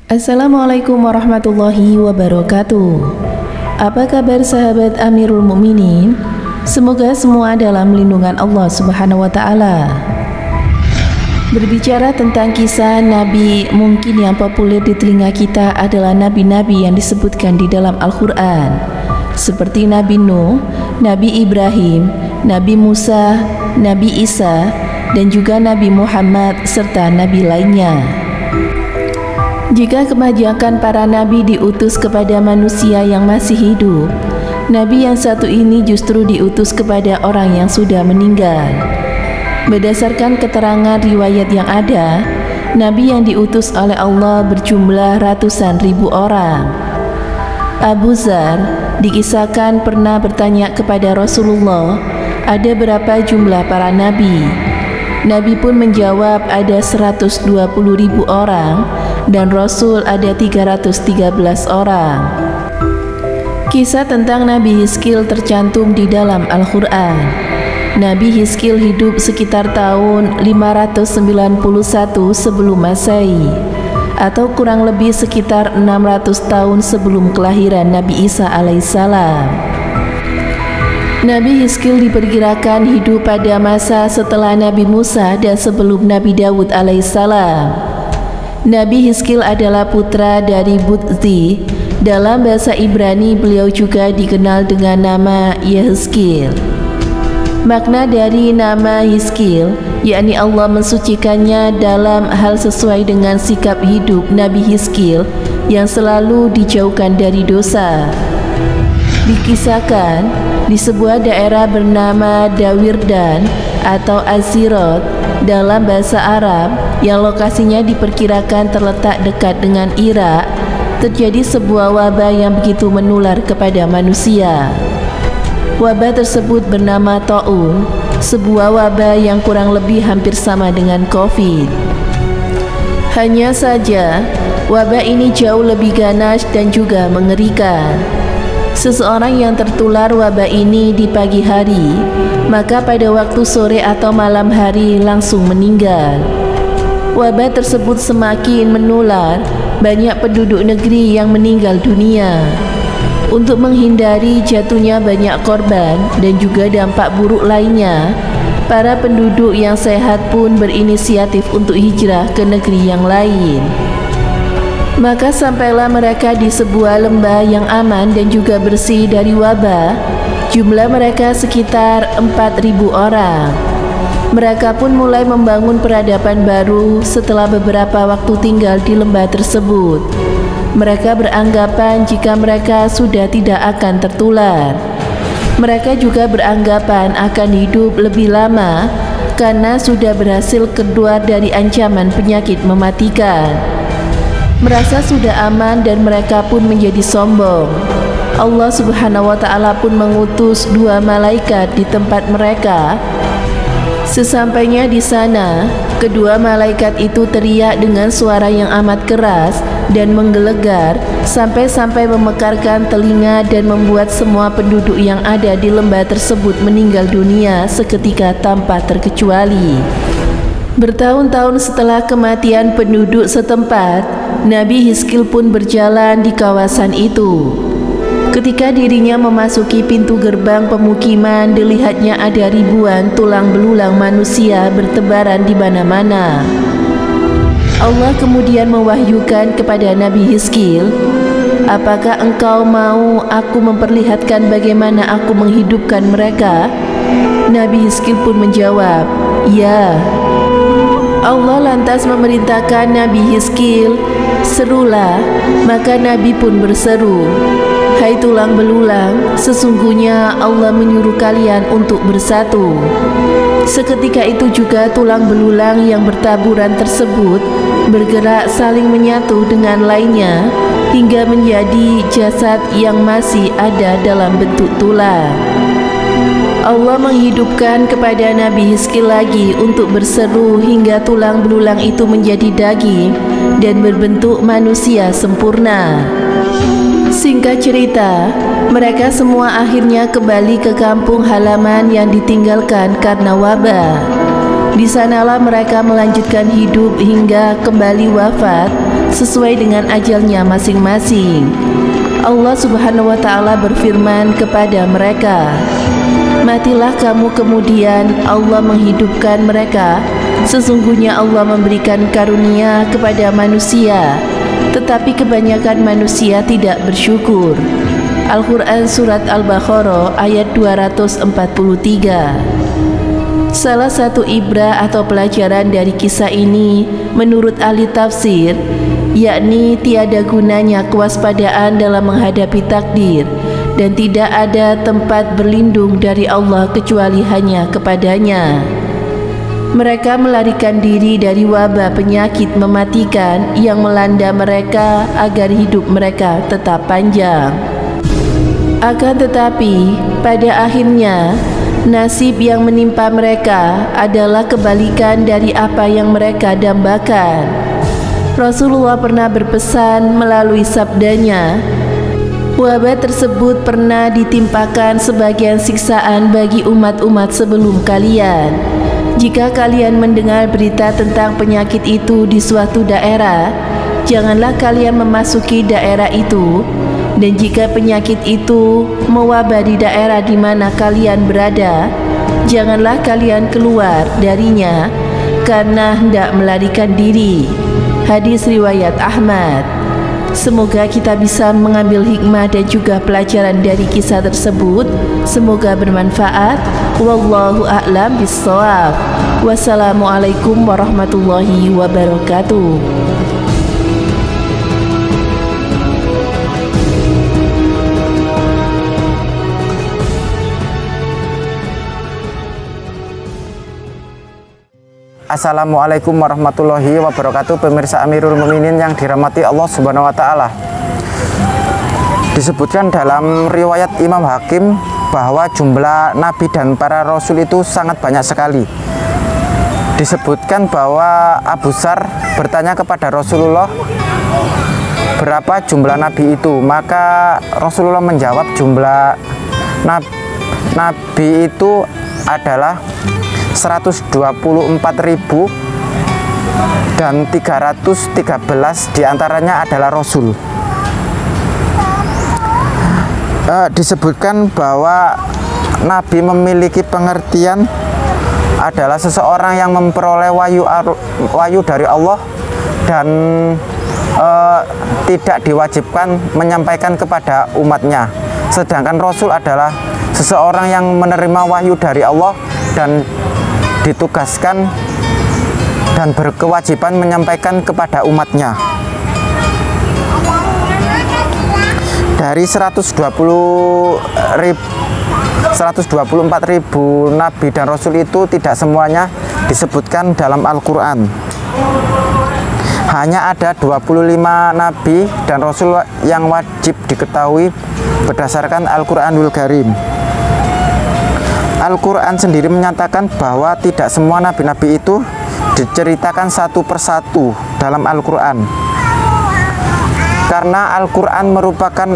Assalamualaikum warahmatullahi wabarakatuh. Apa kabar sahabat Amirul Mukminin? Semoga semua dalam lindungan Allah Subhanahu wa taala. Berbicara tentang kisah nabi, mungkin yang populer di telinga kita adalah nabi-nabi yang disebutkan di dalam Al-Qur'an, seperti Nabi Nuh, Nabi Ibrahim, Nabi Musa, Nabi Isa, dan juga Nabi Muhammad serta nabi lainnya. Jika kebanyakan para nabi diutus kepada manusia yang masih hidup, nabi yang satu ini justru diutus kepada orang yang sudah meninggal. Berdasarkan keterangan riwayat yang ada, nabi yang diutus oleh Allah berjumlah ratusan ribu orang. Abu Dzar dikisahkan pernah bertanya kepada Rasulullah, ada berapa jumlah para nabi? Nabi pun menjawab ada 120.000 orang dan Rasul ada 313 orang. Kisah tentang Nabi Hizkil tercantum di dalam Al-Quran. Nabi Hizkil hidup sekitar tahun 591 sebelum Masehi, atau kurang lebih sekitar 600 tahun sebelum kelahiran Nabi Isa alaihissalam. Nabi Hizkil diperkirakan hidup pada masa setelah Nabi Musa dan sebelum Nabi Daud alaihissalam. Nabi Hizkil adalah putra dari Budzi. Dalam bahasa Ibrani beliau juga dikenal dengan nama Yehezkiel. Makna dari nama Hizkil, yakni Allah mensucikannya dalam hal sesuai dengan sikap hidup Nabi Hizkil yang selalu dijauhkan dari dosa. Dikisahkan di sebuah daerah bernama Dawirdan atau Azirot dalam bahasa Arab yang lokasinya diperkirakan terletak dekat dengan Irak, terjadi sebuah wabah yang begitu menular kepada manusia. Wabah tersebut bernama Ta'un, sebuah wabah yang kurang lebih hampir sama dengan COVID. Hanya saja, wabah ini jauh lebih ganas dan juga mengerikan. Seseorang yang tertular wabah ini di pagi hari, maka pada waktu sore atau malam hari langsung meninggal. Wabah tersebut semakin menular, banyak penduduk negeri yang meninggal dunia. Untuk menghindari jatuhnya banyak korban dan juga dampak buruk lainnya, para penduduk yang sehat pun berinisiatif untuk hijrah ke negeri yang lain. Maka sampailah mereka di sebuah lembah yang aman dan juga bersih dari wabah. Jumlah mereka sekitar 4.000 orang. Mereka pun mulai membangun peradaban baru setelah beberapa waktu tinggal di lembah tersebut. Mereka beranggapan jika mereka sudah tidak akan tertular. Mereka juga beranggapan akan hidup lebih lama karena sudah berhasil keluar dari ancaman penyakit mematikan. Merasa sudah aman dan mereka pun menjadi sombong. Allah Subhanahu wa taala pun mengutus 2 malaikat di tempat mereka. Sesampainya di sana, kedua malaikat itu teriak dengan suara yang amat keras dan menggelegar sampai-sampai memekarkan telinga dan membuat semua penduduk yang ada di lembah tersebut meninggal dunia seketika tanpa terkecuali. Bertahun-tahun setelah kematian penduduk setempat, Nabi Hizkil pun berjalan di kawasan itu. Ketika dirinya memasuki pintu gerbang pemukiman, dilihatnya ada ribuan tulang belulang manusia bertebaran di mana-mana. Allah kemudian mewahyukan kepada Nabi Hizkil, apakah engkau mau aku memperlihatkan bagaimana aku menghidupkan mereka? Nabi Hizkil pun menjawab, ya. Allah lantas memerintahkan Nabi Hizkil, serulah. Maka Nabi pun berseru, hai tulang belulang, sesungguhnya Allah menyuruh kalian untuk bersatu. Seketika itu juga tulang belulang yang bertaburan tersebut bergerak saling menyatu dengan lainnya hingga menjadi jasad yang masih ada dalam bentuk tulang. Allah menghidupkan kepada Nabi Hizkil lagi untuk berseru hingga tulang belulang itu menjadi daging dan berbentuk manusia sempurna. Singkat cerita, mereka semua akhirnya kembali ke kampung halaman yang ditinggalkan karena wabah. Di sanalah mereka melanjutkan hidup hingga kembali wafat sesuai dengan ajalnya masing-masing. Allah Subhanahu wa Ta'ala berfirman kepada mereka, "Matilah kamu, kemudian Allah menghidupkan mereka. Sesungguhnya Allah memberikan karunia kepada manusia, tetapi kebanyakan manusia tidak bersyukur." Al-Quran Surat Al-Baqarah ayat 243. Salah satu ibrah atau pelajaran dari kisah ini menurut ahli tafsir, yakni tiada gunanya kewaspadaan dalam menghadapi takdir, dan tidak ada tempat berlindung dari Allah kecuali hanya kepadanya. Mereka melarikan diri dari wabah penyakit mematikan yang melanda mereka agar hidup mereka tetap panjang. Akan tetapi, pada akhirnya nasib yang menimpa mereka adalah kebalikan dari apa yang mereka dambakan. Rasulullah pernah berpesan melalui sabdanya, "Wabah tersebut pernah ditimpakan sebagian siksaan bagi umat-umat sebelum kalian. Jika kalian mendengar berita tentang penyakit itu di suatu daerah, janganlah kalian memasuki daerah itu. Dan jika penyakit itu mewabah di daerah di mana kalian berada, janganlah kalian keluar darinya karena hendak melarikan diri." Hadis riwayat Ahmad. Semoga kita bisa mengambil hikmah dan juga pelajaran dari kisah tersebut. Semoga bermanfaat. Wallahu a'lam bishawab. Wassalamualaikum warahmatullahi wabarakatuh. Assalamualaikum warahmatullahi wabarakatuh. Pemirsa Amirul Mukminin yang dirahmati Allah Subhanahu wa Ta'ala. Disebutkan dalam riwayat Imam Hakim bahwa jumlah nabi dan para rasul itu sangat banyak sekali. Disebutkan bahwa Abu Dzar bertanya kepada Rasulullah, "Berapa jumlah nabi itu?" Maka Rasulullah menjawab, jumlah nabi itu adalah 124.000 dan 313 diantaranya adalah Rasul. Disebutkan bahwa Nabi memiliki pengertian adalah seseorang yang memperoleh wahyu dari Allah dan tidak diwajibkan menyampaikan kepada umatnya. Sedangkan Rasul adalah seseorang yang menerima wahyu dari Allah dan ditugaskan dan berkewajiban menyampaikan kepada umatnya. Dari 124.000 nabi dan rasul itu tidak semuanya disebutkan dalam Al-Quran. Hanya ada 25 nabi dan rasul yang wajib diketahui berdasarkan Al-Quranul Karim. Al-Quran sendiri menyatakan bahwa tidak semua nabi-nabi itu diceritakan satu persatu dalam Al-Quran, karena Al-Quran merupakan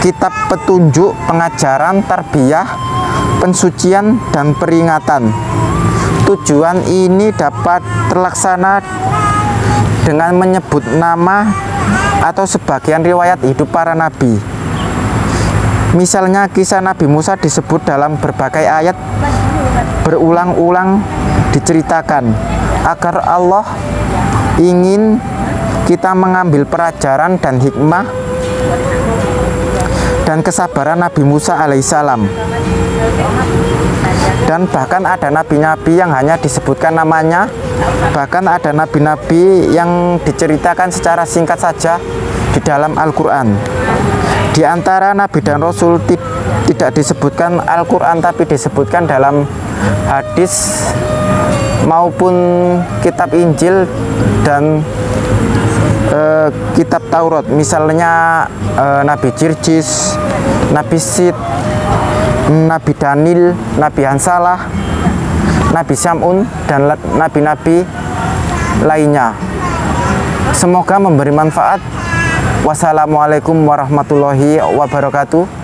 kitab petunjuk, pengajaran, tarbiyah, pensucian, dan peringatan. Tujuan ini dapat terlaksana dengan menyebut nama atau sebagian riwayat hidup para nabi. Misalnya kisah Nabi Musa disebut dalam berbagai ayat, berulang-ulang diceritakan agar Allah ingin kita mengambil pelajaran dan hikmah dan kesabaran Nabi Musa alaihissalam. Dan bahkan ada nabi-nabi yang hanya disebutkan namanya, bahkan ada nabi-nabi yang diceritakan secara singkat saja di dalam Al-Quran. Di antara nabi dan rasul tidak disebutkan Al-Quran, tapi disebutkan dalam hadis maupun kitab Injil dan kitab Taurat. Misalnya Nabi Jirjis, Nabi Sid, Nabi Daniel, Nabi Hansalah, Nabi Syamun, dan nabi-nabi lainnya. Semoga memberi manfaat. Wassalamualaikum warahmatullahi wabarakatuh.